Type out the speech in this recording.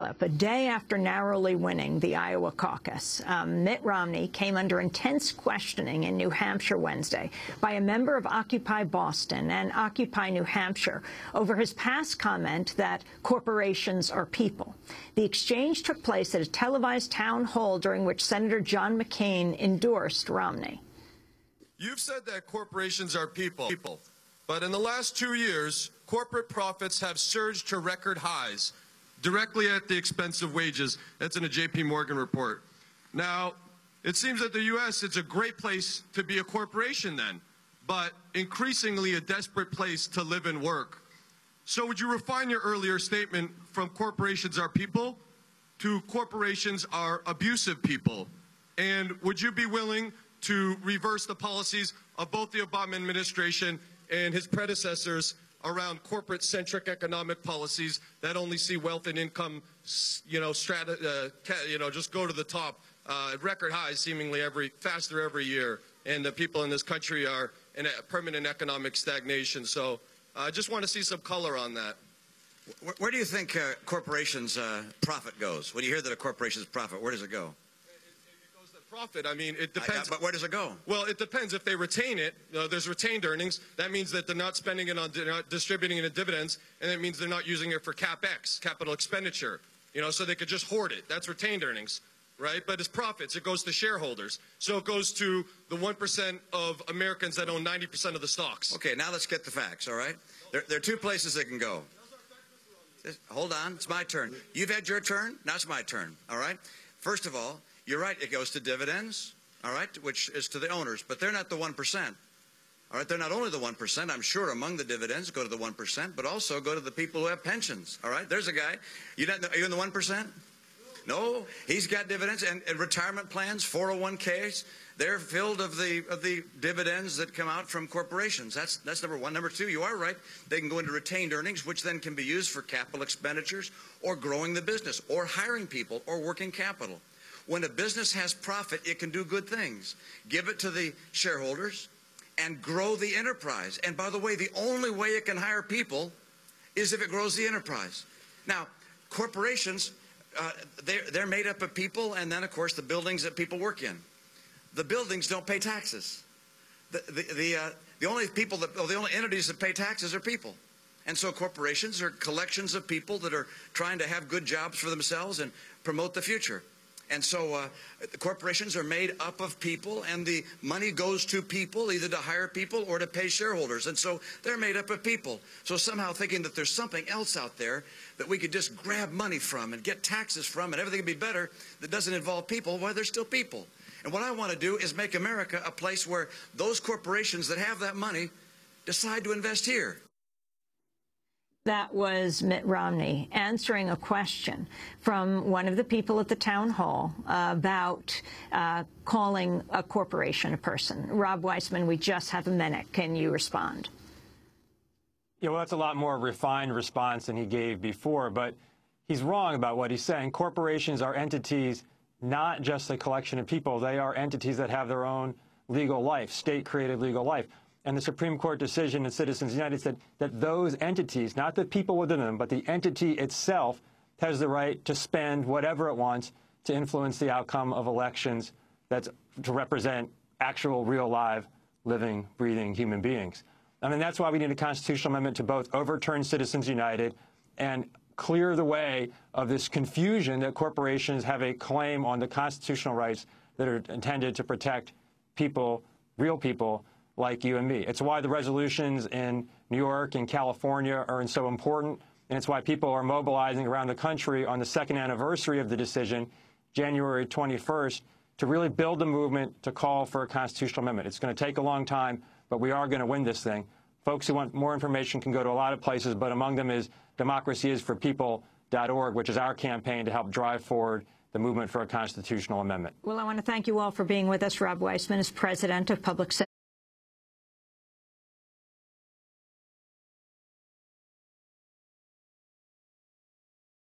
A day after narrowly winning the Iowa caucus, Mitt Romney came under intense questioning in New Hampshire Wednesday by a member of Occupy Boston and Occupy New Hampshire over his past comment that corporations are people. The exchange took place at a televised town hall during which Senator John McCain endorsed Romney. You've said that corporations are people, but in the last 2 years, corporate profits have surged to record highs, directly at the expense of wages. That's in a J.P. Morgan report. Now, it seems that the U.S. is a great place to be a corporation then, but increasingly a desperate place to live and work. So would you refine your earlier statement from corporations are people to corporations are abusive people? And would you be willing to reverse the policies of both the Obama administration and his predecessors around corporate-centric economic policies that only see wealth and income, just go to the top at record highs, seemingly faster every year, and the people in this country are in a permanent economic stagnation. So I just want to see some color on that. Where do you think corporations' profit goes? When you hear that a corporation's profit, where does it go? Profit. I mean, it depends. But where does it go? Well, it depends. If they retain it, there's retained earnings. That means that they're not spending it on, they're not distributing it in dividends, and that means they're not using it for CapEx, capital expenditure. So they could just hoard it. That's retained earnings, right? But it's profits. It goes to shareholders. So it goes to the 1% of Americans that own 90% of the stocks. Okay, now let's get the facts. All right. There are two places it can go. Hold on. It's my turn. You've had your turn. Now it's my turn. All right. First of all, you're right, it goes to dividends, all right, which is to the owners, but they're not the 1%. All right, they're not only the 1%, I'm sure among the dividends go to the 1%, but also go to the people who have pensions, all right? There's a guy, are you in the 1%? No, he's got dividends and retirement plans, 401ks, they're filled of the dividends that come out from corporations. That's number one. Number two, you are right, they can go into retained earnings, which then can be used for capital expenditures or growing the business or hiring people or working capital. When a business has profit, it can do good things. Give it to the shareholders and grow the enterprise. And by the way, the only way it can hire people is if it grows the enterprise. Now, corporations, they're made up of people and then, of course, the buildings that people work in. The buildings don't pay taxes. The only entities that pay taxes are people. And so corporations are collections of people that are trying to have good jobs for themselves and promote the future. And so the corporations are made up of people, and the money goes to people, either to hire people or to pay shareholders. And so they're made up of people. So somehow thinking that there's something else out there that we could just grab money from and get taxes from and everything would be better that doesn't involve people, well, they're still people. And what I want to do is make America a place where those corporations that have that money decide to invest here. That was Mitt Romney answering a question from one of the people at the town hall about calling a corporation a person. Rob Weissman, we just have a minute. Can you respond? Yeah, well, that's a lot more refined response than he gave before, but he's wrong about what he's saying. Corporations are entities, not just a collection of people. They are entities that have their own legal life, state-created legal life. And the Supreme Court decision in Citizens United said that those entities, not the people within them, but the entity itself, has the right to spend whatever it wants to influence the outcome of elections that's to represent actual, real, live, living, breathing human beings. I mean, that's why we need a constitutional amendment to both overturn Citizens United and clear the way of this confusion that corporations have a claim on the constitutional rights that are intended to protect people, real people, like you and me. It's why the resolutions in New York and California are so important, and it's why people are mobilizing around the country on the second anniversary of the decision, January 21st, to really build the movement to call for a constitutional amendment. It's going to take a long time, but we are going to win this thing. Folks who want more information can go to a lot of places, but among them is democracyisforpeople.org, which is our campaign to help drive forward the movement for a constitutional amendment. Well, I want to thank you all for being with us. Rob Weissman is president of Public Citizen.